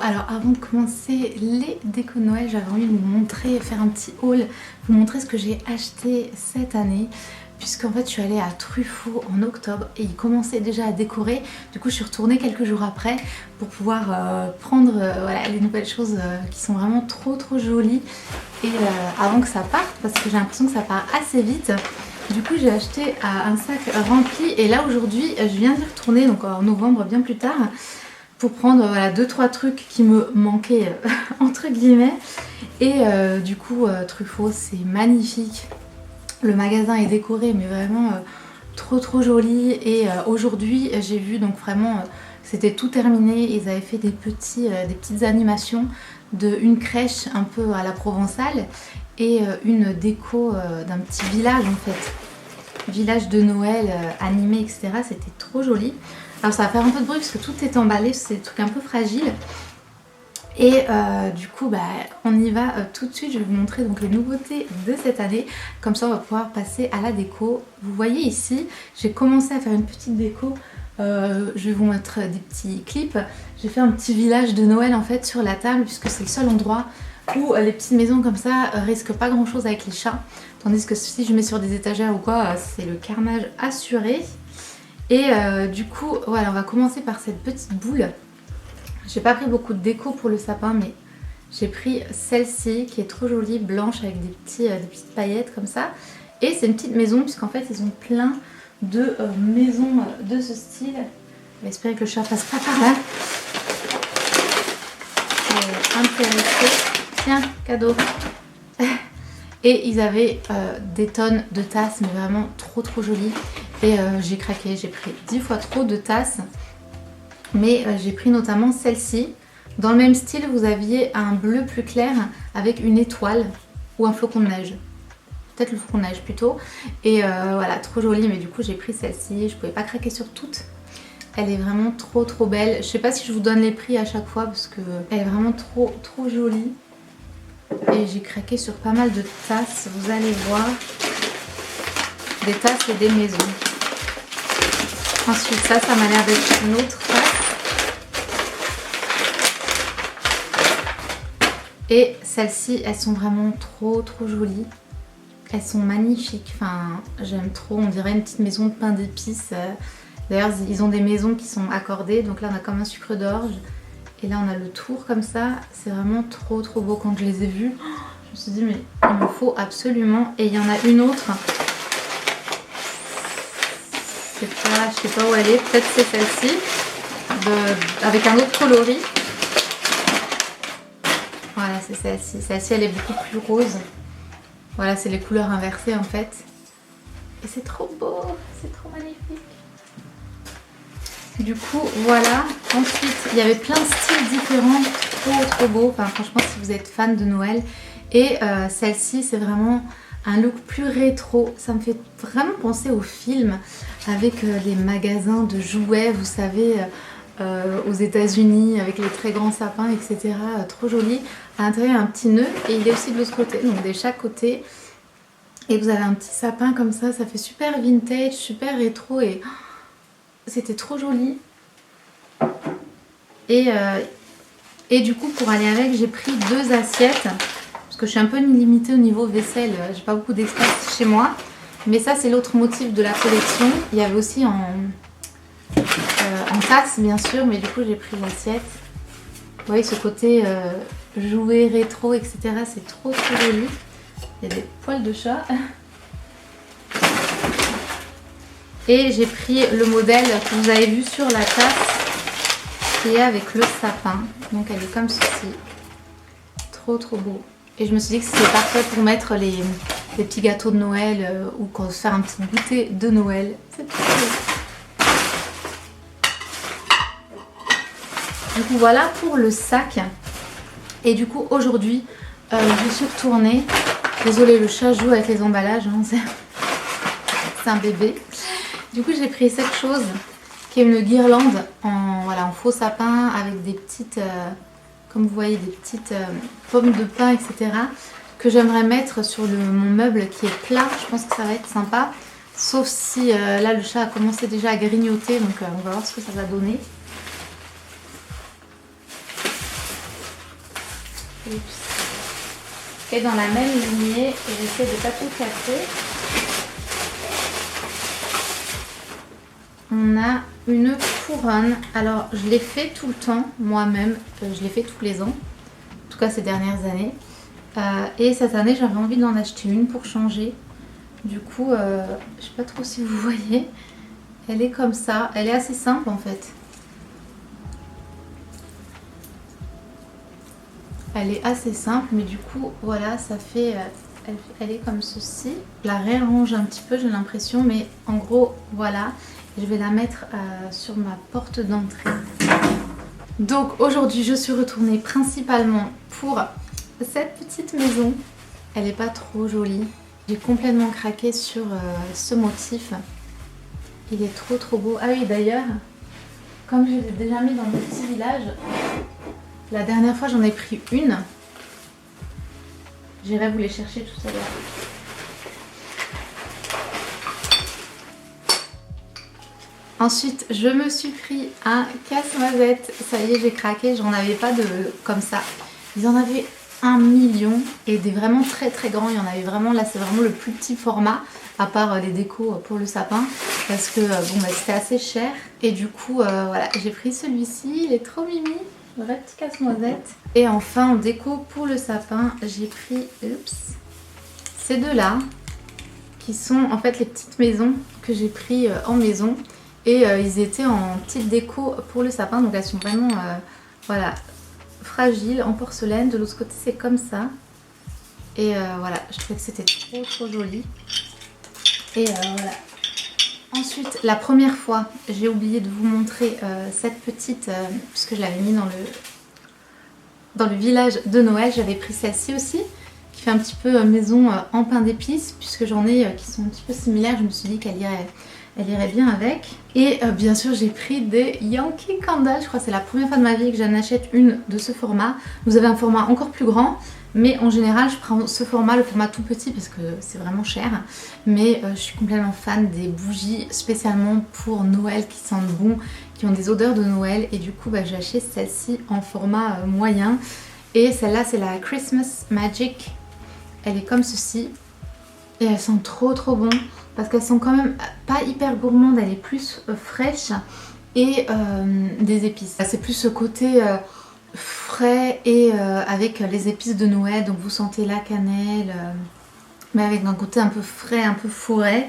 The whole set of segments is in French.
Alors avant de commencer les décos de Noël, j'avais envie de vous montrer, faire un petit haul, vous montrer ce que j'ai acheté cette année. Puisqu'en fait je suis allée à Truffaut en octobre et ils commençaient déjà à décorer. Du coup je suis retournée quelques jours après pour pouvoir prendre voilà, les nouvelles choses qui sont vraiment trop jolies. Et avant que ça parte, parce que j'ai l'impression que ça part assez vite. Du coup j'ai acheté un sac rempli et là aujourd'hui je viens d'y retourner, donc en novembre bien plus tard, pour prendre voilà, 2-3 trucs qui me manquaient entre guillemets. Et du coup Truffaut c'est magnifique. Le magasin est décoré mais vraiment trop joli. Et aujourd'hui j'ai vu donc vraiment c'était tout terminé. Ils avaient fait des petites animations d'une crèche un peu à la provençale et une déco d'un petit village en fait. Village de Noël animé etc. C'était trop joli. Alors ça va faire un peu de bruit parce que tout est emballé, c'est des trucs un peu fragiles. Et du coup bah, on y va tout de suite. Je vais vous montrer donc les nouveautés de cette année. Comme ça on va pouvoir passer à la déco. Vous voyez ici j'ai commencé à faire une petite déco. Je vais vous mettre des petits clips. J'ai fait un petit village de Noël en fait sur la table, puisque c'est le seul endroit où les petites maisons comme ça risquent pas grand chose avec les chats. Tandis que si je mets sur des étagères ou quoi, c'est le carnage assuré. Et du coup voilà, on va commencer par cette petite boule. J'ai pas pris beaucoup de déco pour le sapin, mais j'ai pris celle-ci qui est trop jolie, blanche avec des petites paillettes comme ça. Et c'est une petite maison puisqu'en fait ils ont plein de maisons de ce style. On va espérer que le chat passe pas par là. Intéressé. Tiens, cadeau. Et ils avaient des tonnes de tasses, mais vraiment trop jolies. Et j'ai craqué, j'ai pris 10 fois trop de tasses. Mais j'ai pris notamment celle-ci. Dans le même style, vous aviez un bleu plus clair avec une étoile ou un flocon de neige. Peut-être le flocon de neige plutôt. Et voilà, trop jolie. Mais du coup, j'ai pris celle-ci. Je pouvais pas craquer sur toutes. Elle est vraiment trop belle. Je sais pas si je vous donne les prix à chaque fois parce que elle est vraiment trop jolie. Et j'ai craqué sur pas mal de tasses. Vous allez voir. Des tasses et des maisons. Ensuite, ça m'a l'air d'être une autre tasse. Et celles-ci, elles sont vraiment trop jolies. Elles sont magnifiques. Enfin, j'aime trop. On dirait une petite maison de pain d'épices. D'ailleurs ils ont des maisons qui sont accordées, donc là on a comme un sucre d'orge et là on a le tour comme ça. C'est vraiment trop beau. Quand je les ai vus, je me suis dit mais il me faut absolument. Et il y en a une autre, je sais pas où elle est, peut-être c'est celle-ci, avec un autre coloris. Voilà, c'est celle-ci. Celle-ci elle est beaucoup plus rose. Voilà, c'est les couleurs inversées en fait. Et c'est trop beau, c'est trop magnifique. Du coup, voilà. Ensuite, il y avait plein de styles différents, trop beau. Enfin, franchement, si vous êtes fan de Noël. Et celle-ci, c'est vraiment un look plus rétro. Ça me fait vraiment penser aux films avec les magasins de jouets, vous savez, aux États-Unis avec les très grands sapins, etc. Trop joli. À l'intérieur, il y a un petit nœud et il est aussi de l'autre côté, donc de chaque côté. Et vous avez un petit sapin comme ça fait super vintage, super rétro et c'était trop joli. Et du coup pour aller avec j'ai pris 2 assiettes parce que je suis un peu limitée au niveau vaisselle, j'ai pas beaucoup d'espace chez moi. Mais ça c'est l'autre motif de la collection. Il y avait aussi en tasse bien sûr, mais du coup j'ai pris l'assiette. Vous voyez ce côté jouet rétro etc, c'est trop joli. Il y a des poils de chat. Et j'ai pris le modèle que vous avez vu sur la tasse qui est avec le sapin. Donc elle est comme ceci. Trop beau. Et je me suis dit que c'était parfait pour mettre les petits gâteaux de Noël ou quand faire un petit goûter de Noël. C'est trop beau. Du coup voilà pour le sac. Et du coup aujourd'hui je suis retournée. Désolée, le chat joue avec les emballages, hein, c'est un bébé. Du coup j'ai pris cette chose qui est une guirlande en faux sapin avec des petites, comme vous voyez, des petites pommes de pin, etc. que j'aimerais mettre sur mon meuble qui est plat. Je pense que ça va être sympa. Sauf si là le chat a commencé déjà à grignoter, donc on va voir ce que ça va donner. Oups. Et dans la même lignée, et j'essaie de pas tout casser. On a une couronne. Alors je l'ai fait tout le temps moi-même, je l'ai fait tous les ans, en tout cas ces dernières années. Et cette année j'avais envie d'en acheter une pour changer. Du coup, je sais pas trop si vous voyez, elle est comme ça, elle est assez simple en fait. Elle est assez simple, mais du coup, voilà, ça fait... elle est comme ceci. Je la réarrange un petit peu, j'ai l'impression, mais en gros, voilà. Je vais la mettre sur ma porte d'entrée. Donc aujourd'hui, je suis retournée principalement pour cette petite maison. Elle n'est pas trop jolie. J'ai complètement craqué sur ce motif. Il est trop beau. Ah oui, d'ailleurs, comme je l'ai déjà mis dans mon petit village... La dernière fois j'en ai pris une. J'irai vous les chercher tout à l'heure. Ensuite je me suis pris un casse-noisette. Ça y est, j'ai craqué, j'en avais pas de comme ça. Ils en avaient 1 million et des vraiment très grands. Il y en avait vraiment, là c'est vraiment le plus petit format. À part les décos pour le sapin. Parce que bon bah, c'était assez cher. Et du coup voilà, j'ai pris celui-ci, il est trop mimi. Vrai petit casse-noisette. Et enfin en déco pour le sapin, j'ai pris ces deux-là qui sont en fait les petites maisons que j'ai pris en maison. Et ils étaient en petite déco pour le sapin. Donc elles sont vraiment voilà, fragiles en porcelaine. De l'autre côté c'est comme ça. Et voilà, je trouvais que c'était trop joli. Et voilà. Ensuite, la première fois, j'ai oublié de vous montrer cette petite, puisque je l'avais mis dans le village de Noël, j'avais pris celle-ci aussi, qui fait un petit peu maison en pain d'épices, puisque j'en ai qui sont un petit peu similaires, je me suis dit qu'elle irait bien avec. Et bien sûr, j'ai pris des Yankee Candle, je crois que c'est la première fois de ma vie que j'en achète une de ce format. Vous avez un format encore plus grand. Mais en général je prends ce format, le format tout petit parce que c'est vraiment cher. Mais je suis complètement fan des bougies spécialement pour Noël qui sentent bon, qui ont des odeurs de Noël. Et du coup bah, j'ai acheté celle-ci en format moyen. Et celle-là c'est la Christmas Magic. Elle est comme ceci. Et elle sent trop bon. parce qu'elles sont quand même pas hyper gourmandes, elle est plus fraîche et des épices. C'est plus ce côté frais et avec les épices de Noël, donc vous sentez la cannelle, mais avec un côté un peu frais, un peu fourré.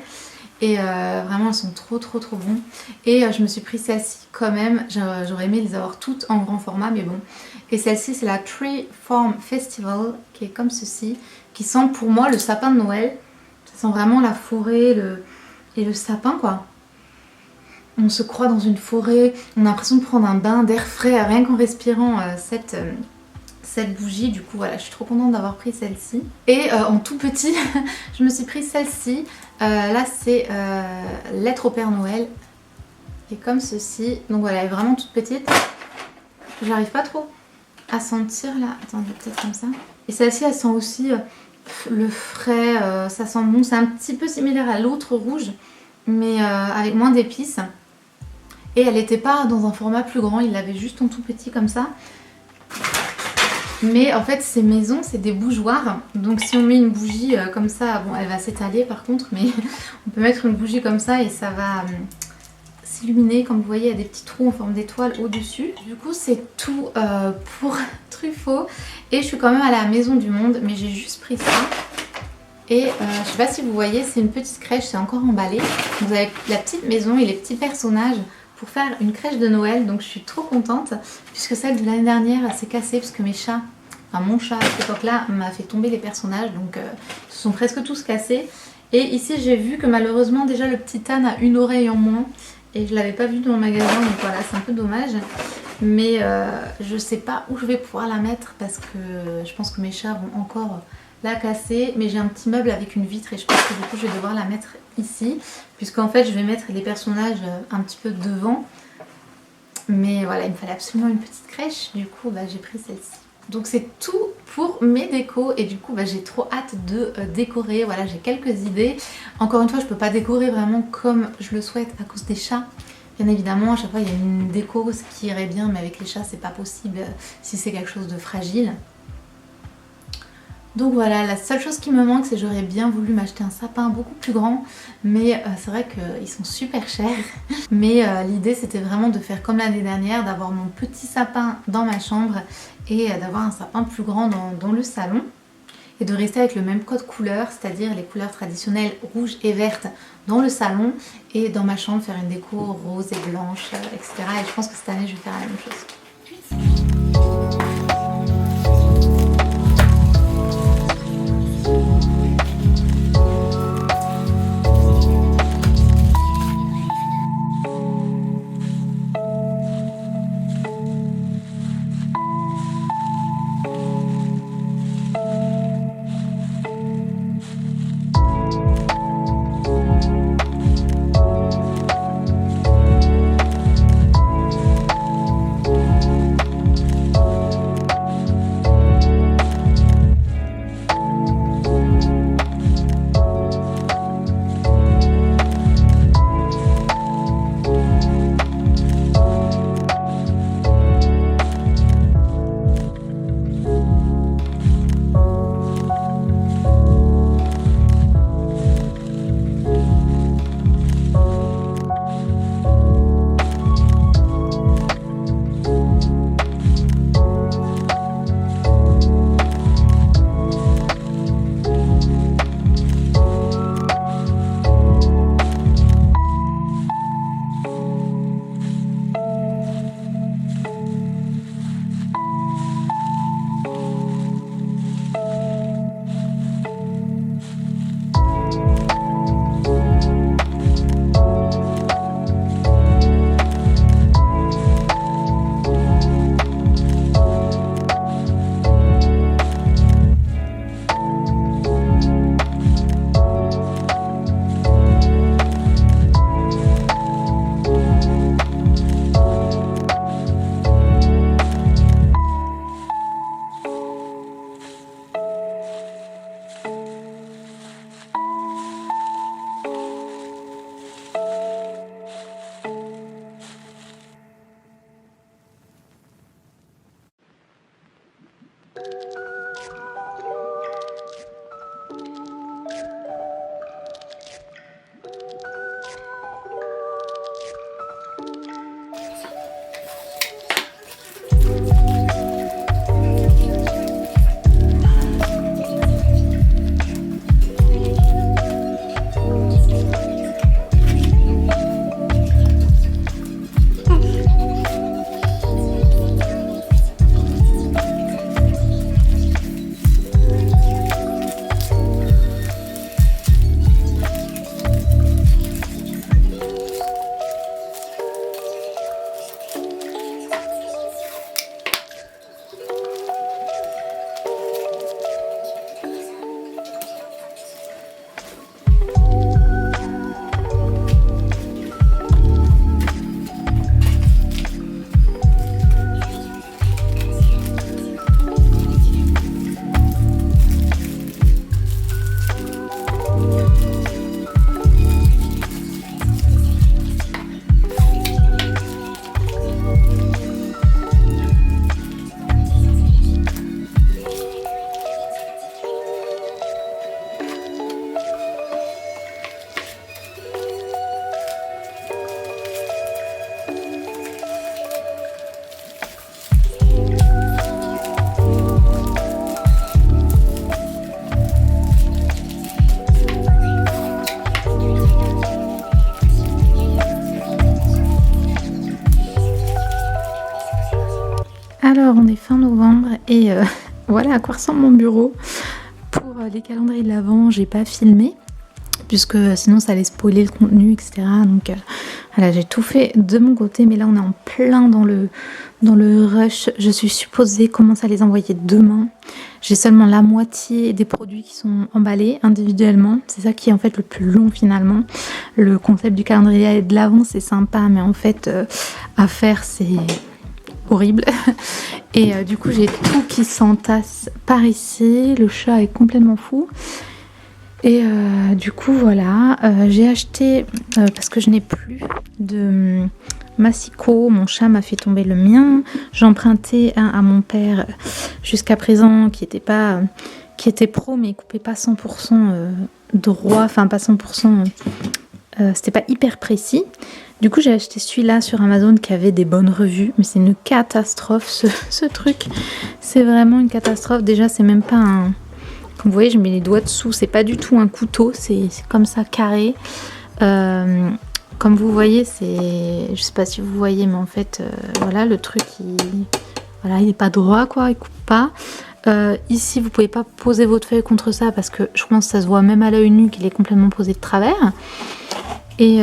Et vraiment elles sont trop bons. Et je me suis pris celle-ci quand même, j'aurais aimé les avoir toutes en grand format mais bon. Et celle-ci c'est la Tree Farm Festival qui est comme ceci, qui sent pour moi le sapin de Noël. Ça sent vraiment la forêt et le sapin quoi. On se croit dans une forêt, on a l'impression de prendre un bain d'air frais rien qu'en respirant cette bougie. Du coup voilà, je suis trop contente d'avoir pris celle-ci. Et en tout petit je me suis pris celle-ci. Là c'est Lettre au Père Noël, qui est comme ceci. Donc voilà, elle est vraiment toute petite. J'arrive pas trop à sentir là. Attendez, peut-être comme ça. Et celle-ci elle sent aussi le frais, ça sent bon. C'est un petit peu similaire à l'autre rouge, mais avec moins d'épices. Et elle n'était pas dans un format plus grand, il l'avait juste en tout petit comme ça. Mais en fait ces maisons c'est des bougeoirs, donc si on met une bougie comme ça, bon elle va s'étaler par contre, mais on peut mettre une bougie comme ça et ça va s'illuminer. Comme vous voyez il y a des petits trous en forme d'étoile au dessus. Du coup c'est tout pour Truffaut. Et je suis quand même à la Maison du Monde, mais j'ai juste pris ça. Et je sais pas si vous voyez, c'est une petite crèche, c'est encore emballé. Vous avez la petite maison et les petits personnages pour faire une crèche de Noël, donc je suis trop contente puisque celle de l'année dernière elle s'est cassée parce que mes chats, enfin mon chat à cette époque là m'a fait tomber les personnages, donc ils se sont presque tous cassés. Et ici j'ai vu que malheureusement déjà le petit âne a une oreille en moins et je l'avais pas vu dans le magasin, donc voilà c'est un peu dommage. Mais je sais pas où je vais pouvoir la mettre parce que je pense que mes chats vont encore la casser, mais j'ai un petit meuble avec une vitre et je pense que du coup je vais devoir la mettre ici, puisqu'en fait je vais mettre les personnages un petit peu devant. Mais voilà, il me fallait absolument une petite crèche, du coup bah, j'ai pris celle-ci. Donc c'est tout pour mes décos et du coup bah, j'ai trop hâte de décorer. Voilà, j'ai quelques idées. Encore une fois je peux pas décorer vraiment comme je le souhaite à cause des chats. Bien évidemment à chaque fois il y a une déco ce qui irait bien, mais avec les chats c'est pas possible si c'est quelque chose de fragile. Donc voilà, la seule chose qui me manque c'est que j'aurais bien voulu m'acheter un sapin beaucoup plus grand, mais c'est vrai qu'ils sont super chers. Mais l'idée c'était vraiment de faire comme l'année dernière, d'avoir mon petit sapin dans ma chambre et d'avoir un sapin plus grand dans le salon. Et de rester avec le même code couleur, c'est-à-dire les couleurs traditionnelles rouge et verte dans le salon, et dans ma chambre faire une déco rose et blanche, etc. Et je pense que cette année je vais faire la même chose. Alors on est fin novembre et voilà à quoi ressemble mon bureau. Pour les calendriers de l'Avent, j'ai pas filmé puisque sinon ça allait spoiler le contenu, etc. Donc voilà, j'ai tout fait de mon côté, mais là on est en plein dans le rush. Je suis supposée commencer à les envoyer demain. J'ai seulement la moitié des produits qui sont emballés individuellement. C'est ça qui est en fait le plus long finalement. Le concept du calendrier de l'Avent c'est sympa, mais en fait à faire c'est horrible. Et du coup j'ai tout qui s'entasse par ici. Le chat est complètement fou. Et du coup voilà, j'ai acheté, parce que je n'ai plus de massicot, mon chat m'a fait tomber le mien. J'ai emprunté un à mon père jusqu'à présent qui était pro mais il coupait pas 100% droit, enfin pas 100%, c'était pas hyper précis. Du coup j'ai acheté celui-là sur Amazon qui avait des bonnes revues, mais c'est une catastrophe ce truc. C'est vraiment une catastrophe. Déjà c'est même pas un... Comme vous voyez, je mets les doigts dessous, c'est pas du tout un couteau, c'est comme ça carré. Comme vous voyez, je sais pas si vous voyez, mais en fait, voilà, le truc, il est pas droit, quoi, il coupe pas. Ici, vous pouvez pas poser votre feuille contre ça parce que je pense que ça se voit même à l'œil nu qu'il est complètement posé de travers. Et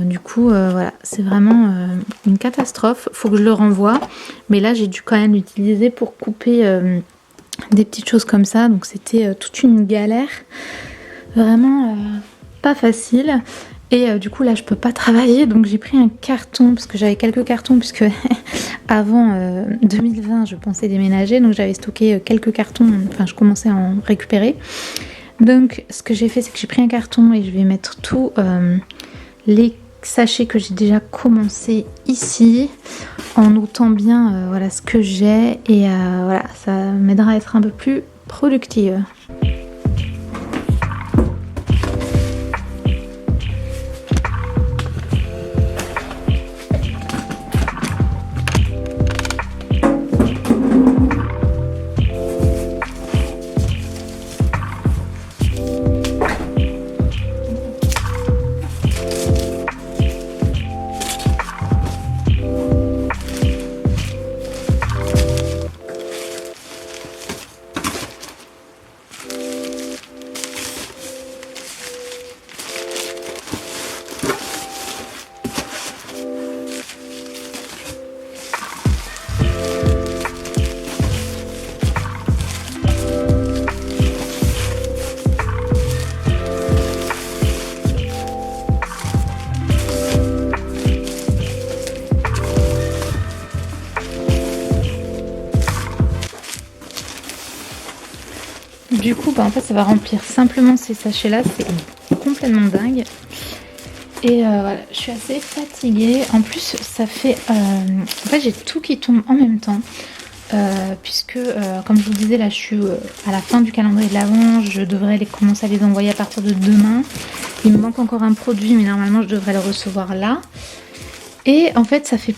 du coup, voilà, c'est vraiment une catastrophe. Faut que je le renvoie, mais là, j'ai dû quand même l'utiliser pour couper des petites choses comme ça, donc c'était toute une galère, vraiment pas facile. Et du coup là je peux pas travailler, donc j'ai pris un carton parce que j'avais quelques cartons, puisque avant 2020 je pensais déménager, donc j'avais stocké quelques cartons, enfin je commençais à en récupérer. Donc ce que j'ai fait, c'est que j'ai pris un carton et je vais mettre tous les sachets que j'ai déjà commencé ici, en notant bien voilà ce que j'ai, et voilà, ça m'aidera à être un peu plus productive. Du coup, en fait, ça va remplir simplement ces sachets-là. C'est complètement dingue. Et voilà, je suis assez fatiguée. En plus, ça fait... en fait, j'ai tout qui tombe en même temps. Puisque, comme je vous disais, là, je suis à la fin du calendrier de l'Avent. Je devrais commencer à les envoyer à partir de demain. Il me manque encore un produit, mais normalement, je devrais le recevoir là. Et en fait, ça fait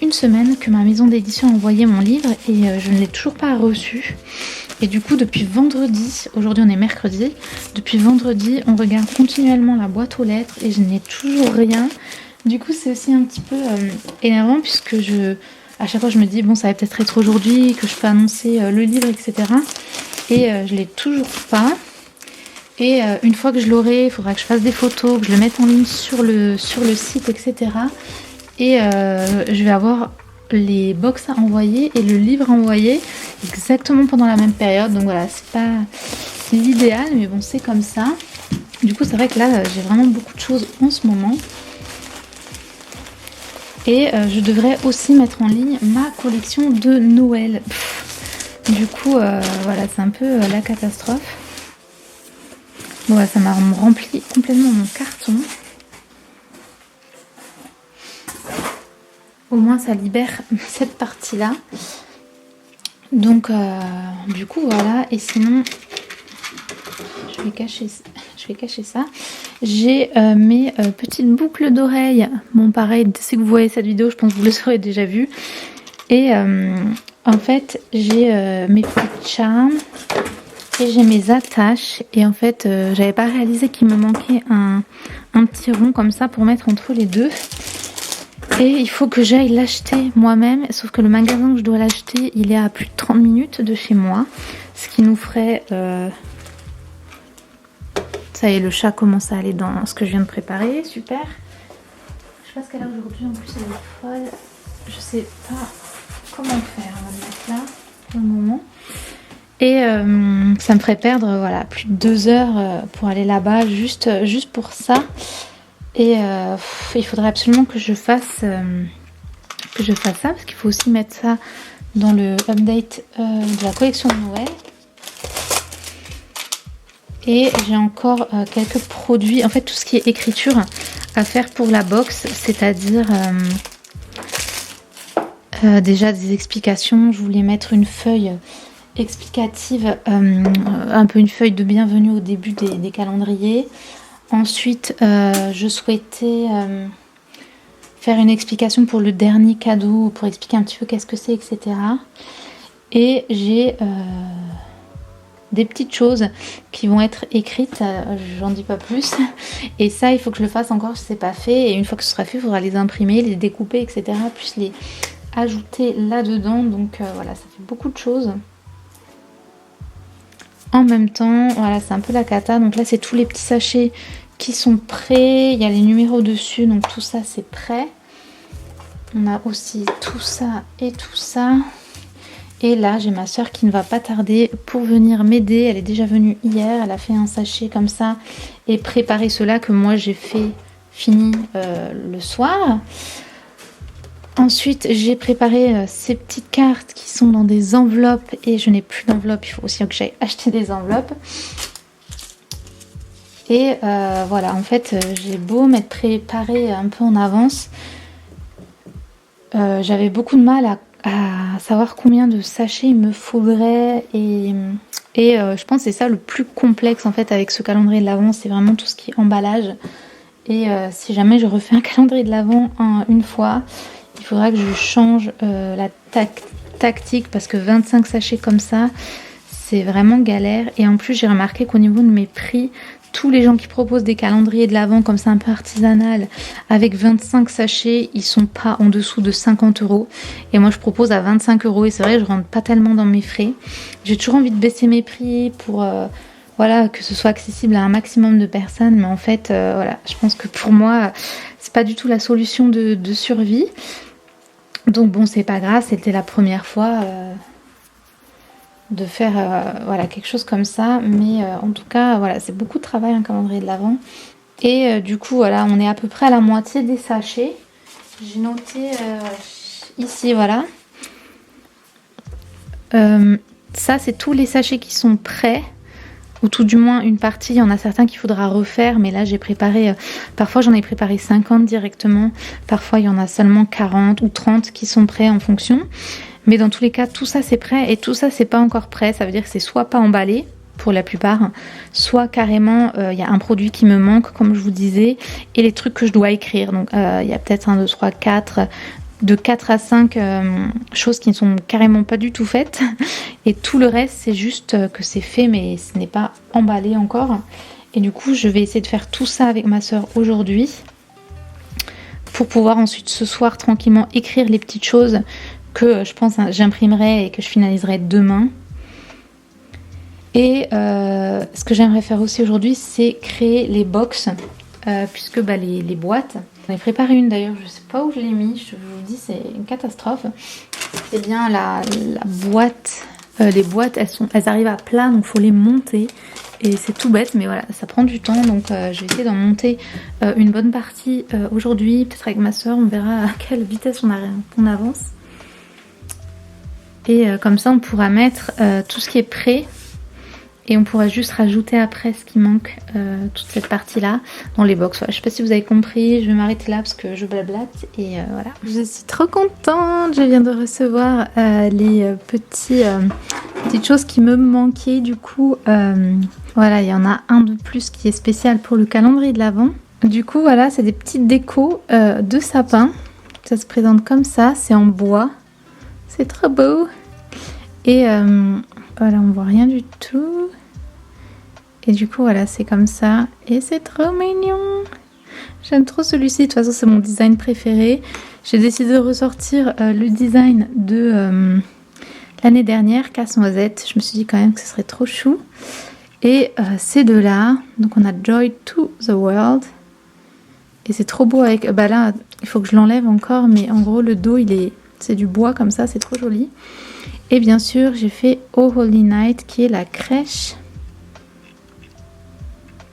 une semaine que ma maison d'édition a envoyé mon livre et je ne l'ai toujours pas reçu. Et du coup, depuis vendredi, aujourd'hui on est mercredi, depuis vendredi, on regarde continuellement la boîte aux lettres et je n'ai toujours rien. Du coup, c'est aussi un petit peu énervant puisque à chaque fois je me dis, bon, ça va peut-être être aujourd'hui que je peux annoncer le livre, etc. Et je l'ai toujours pas. Et une fois que je l'aurai, il faudra que je fasse des photos, que je le mette en ligne sur le site, etc. Et je vais avoir les box à envoyer et le livre à envoyer exactement pendant la même période. Donc voilà, c'est pas l'idéal, mais bon, c'est comme ça. Du coup, c'est vrai que là, j'ai vraiment beaucoup de choses en ce moment. Et je devrais aussi mettre en ligne ma collection de Noël. Du coup, voilà, c'est un peu la catastrophe. Bon, ouais, ça m'a rempli complètement mon carton. Au moins ça libère cette partie-là. Donc du coup voilà. Et sinon, je vais cacher ça. J'ai mes petites boucles d'oreilles. Bon pareil, dès que vous voyez cette vidéo, je pense que vous les aurez déjà vues. Et en fait, j'ai mes petites charmes. Et j'ai mes attaches. Et en fait, j'avais pas réalisé qu'il me manquait un petit rond comme ça pour mettre entre les deux. Et il faut que j'aille l'acheter moi-même, sauf que le magasin où je dois l'acheter, il est à plus de 30 minutes de chez moi. Ce qui nous ferait... Ça y est, le chat commence à aller dans ce que je viens de préparer, super. Je sais pas ce qu'elle a aujourd'hui, en plus elle est folle. Je sais pas comment faire, on va le mettre là pour le moment. Et ça me ferait perdre voilà, plus de 2 heures pour aller là-bas, juste pour ça. Et il faudrait absolument que je fasse ça, parce qu'il faut aussi mettre ça dans le update de la collection de Noël. Et j'ai encore quelques produits, en fait tout ce qui est écriture à faire pour la box, c'est-à-dire déjà des explications. Je voulais mettre une feuille explicative, un peu une feuille de bienvenue au début des calendriers. Ensuite, je souhaitais faire une explication pour le dernier cadeau, pour expliquer un petit peu qu'est-ce que c'est, etc. Et j'ai des petites choses qui vont être écrites, j'en dis pas plus. Et ça, il faut que je le fasse encore, c'est pas fait. Et une fois que ce sera fait, il faudra les imprimer, les découper, etc. Puis les ajouter là-dedans. Donc voilà, ça fait beaucoup de choses. En même temps, voilà, c'est un peu la cata. Donc là, c'est tous les petits sachets qui sont prêts. Il y a les numéros dessus, donc tout ça, c'est prêt. On a aussi tout ça et tout ça. Et là, j'ai ma soeur qui ne va pas tarder pour venir m'aider. Elle est déjà venue hier. Elle a fait un sachet comme ça et préparé cela que moi, j'ai fini le soir. Ensuite, j'ai préparé ces petites cartes qui sont dans des enveloppes et je n'ai plus d'enveloppes. Il faut aussi que j'aille acheter des enveloppes. Et voilà, en fait, j'ai beau m'être préparée un peu en avance. J'avais beaucoup de mal à savoir combien de sachets il me faudrait. Et je pense que c'est ça le plus complexe en fait avec ce calendrier de l'Avent. C'est vraiment tout ce qui est emballage. Et si jamais je refais un calendrier de l'Avent une fois... Il faudra que je change la tactique parce que 25 sachets comme ça, c'est vraiment galère. Et en plus, j'ai remarqué qu'au niveau de mes prix, tous les gens qui proposent des calendriers de l'Avent comme ça un peu artisanal, avec 25 sachets, ils sont pas en dessous de 50 €. Et moi, je propose à 25 € et c'est vrai, je rentre pas tellement dans mes frais. J'ai toujours envie de baisser mes prix pour... voilà, que ce soit accessible à un maximum de personnes. Mais en fait, voilà, je pense que pour moi, c'est pas du tout la solution de survie. Donc bon, c'est pas grave, c'était la première fois de faire voilà, quelque chose comme ça. Mais en tout cas, voilà, c'est beaucoup de travail un calendrier de l'Avent. Et du coup, voilà, on est à peu près à la moitié des sachets. J'ai noté ici, voilà. Ça, c'est tous les sachets qui sont prêts. Ou tout du moins une partie, il y en a certains qu'il faudra refaire, mais là j'ai préparé, parfois j'en ai préparé 50 directement, parfois il y en a seulement 40 ou 30 qui sont prêts en fonction, mais dans tous les cas tout ça c'est prêt et tout ça c'est pas encore prêt, ça veut dire que c'est soit pas emballé pour la plupart, soit carrément il y a un produit qui me manque comme je vous disais, et les trucs que je dois écrire, donc il y a peut-être 1, 2, 3, 4... de 4 à 5 choses qui ne sont carrément pas du tout faites. Et tout le reste, c'est juste que c'est fait, mais ce n'est pas emballé encore. Et du coup, je vais essayer de faire tout ça avec ma soeur aujourd'hui. Pour pouvoir ensuite, ce soir, tranquillement écrire les petites choses que je pense j'imprimerai et que je finaliserai demain. Et ce que j'aimerais faire aussi aujourd'hui, c'est créer les box. Puisque bah, les boîtes, j'en ai préparé une d'ailleurs, je sais pas où je l'ai mis, je vous dis c'est une catastrophe. C'est bien la boîte, les boîtes elles arrivent à plat, donc faut les monter et c'est tout bête, mais voilà, ça prend du temps, donc je vais essayer d'en monter une bonne partie aujourd'hui, peut-être avec ma soeur, on verra à quelle vitesse on avance. Et comme ça on pourra mettre tout ce qui est prêt. Et on pourra juste rajouter après ce qui manque, toute cette partie-là, dans les box. Voilà, je sais pas si vous avez compris, je vais m'arrêter là parce que je blablate. Et voilà. Je suis trop contente, je viens de recevoir les petites choses qui me manquaient. Du coup, voilà, il y en a un de plus qui est spécial pour le calendrier de l'Avent. Du coup, voilà, c'est des petites décos de sapin. Ça se présente comme ça, c'est en bois. C'est trop beau. Et voilà, on voit rien du tout. Et du coup, voilà, c'est comme ça. Et c'est trop mignon. J'aime trop celui-ci. De toute façon, c'est mon design préféré. J'ai décidé de ressortir le design de l'année dernière, Casse-Noisette. Je me suis dit quand même que ce serait trop chou. Et ces deux-là, donc on a Joy to the World. Et c'est trop beau avec... Bah là, il faut que je l'enlève encore, mais en gros, le dos, c'est du bois comme ça, c'est trop joli. Et bien sûr, j'ai fait Oh Holy Night, qui est la crèche.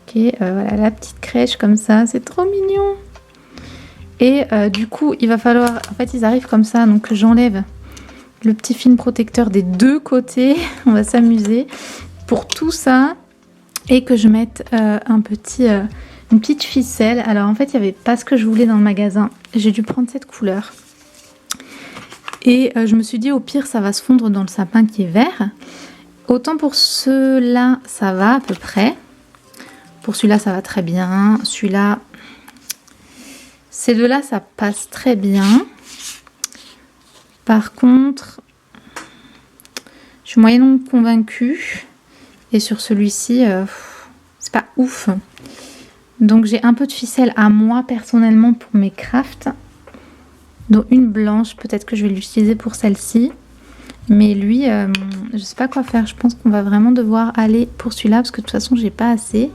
Qui est voilà, la petite crèche comme ça, c'est trop mignon. Et du coup, il va falloir... En fait, ils arrivent comme ça, donc j'enlève le petit film protecteur des deux côtés. On va s'amuser pour tout ça. Et que je mette une petite ficelle. Alors en fait, il n'y avait pas ce que je voulais dans le magasin. J'ai dû prendre cette couleur. Et je me suis dit, au pire, ça va se fondre dans le sapin qui est vert. Autant pour ceux-là, ça va à peu près. Pour celui-là, ça va très bien. Celui-là... Ces deux-là, ça passe très bien. Par contre, je suis moyennement convaincue. Et sur celui-ci, c'est pas ouf. Donc j'ai un peu de ficelle à moi personnellement pour mes crafts. Donc une blanche, peut-être que je vais l'utiliser pour celle-ci. Mais lui, je sais pas quoi faire. Je pense qu'on va vraiment devoir aller pour celui-là parce que de toute façon, j'ai pas assez.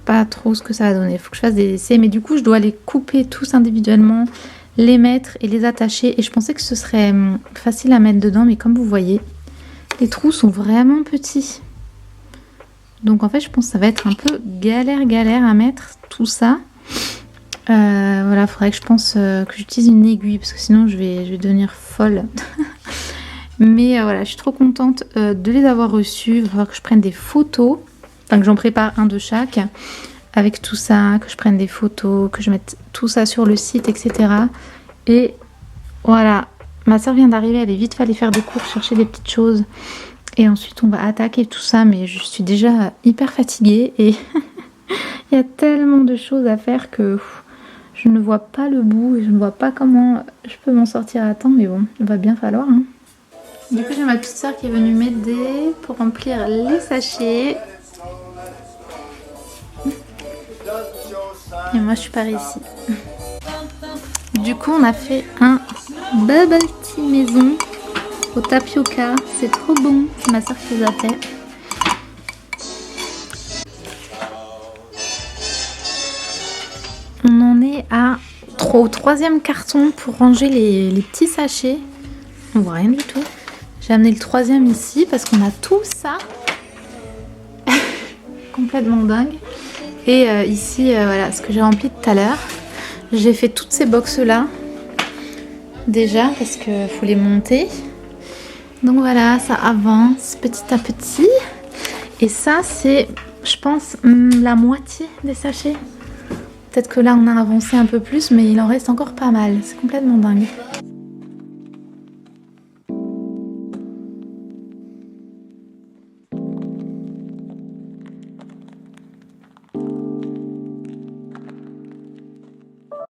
Pas trop ce que ça va donner, il faut que je fasse des essais, mais du coup je dois les couper tous individuellement, les mettre et les attacher, et je pensais que ce serait facile à mettre dedans, mais comme vous voyez les trous sont vraiment petits, donc en fait je pense que ça va être un peu galère à mettre tout ça. Voilà, faudrait que je pense que j'utilise une aiguille parce que sinon je vais devenir folle. Mais voilà, je suis trop contente de les avoir reçus. Il va falloir que je prenne des photos. Enfin, que j'en prépare un de chaque avec tout ça, que je prenne des photos, que je mette tout ça sur le site, etc. Et voilà, ma soeur vient d'arriver, elle est vite fait aller faire des cours, chercher des petites choses. Et ensuite, on va attaquer tout ça, mais je suis déjà hyper fatiguée et il y a tellement de choses à faire que je ne vois pas le bout et je ne vois pas comment je peux m'en sortir à temps, mais bon, il va bien falloir. Hein. Du coup, j'ai ma petite soeur qui est venue m'aider pour remplir les sachets. Et moi je suis par ici. Du coup on a fait un bubble tea maison au tapioca. C'est trop bon. C'est ma soeur qui les a fait. On en est au troisième carton pour ranger les petits sachets. On voit rien du tout. J'ai amené le troisième ici parce qu'on a tout ça. Complètement dingue. Et ici, voilà ce que j'ai rempli tout à l'heure. J'ai fait toutes ces boxes là déjà parce qu'il faut les monter. Donc voilà, ça avance petit à petit. Et ça, c'est, je pense, la moitié des sachets. Peut-être que là, on a avancé un peu plus, mais il en reste encore pas mal. C'est complètement dingue.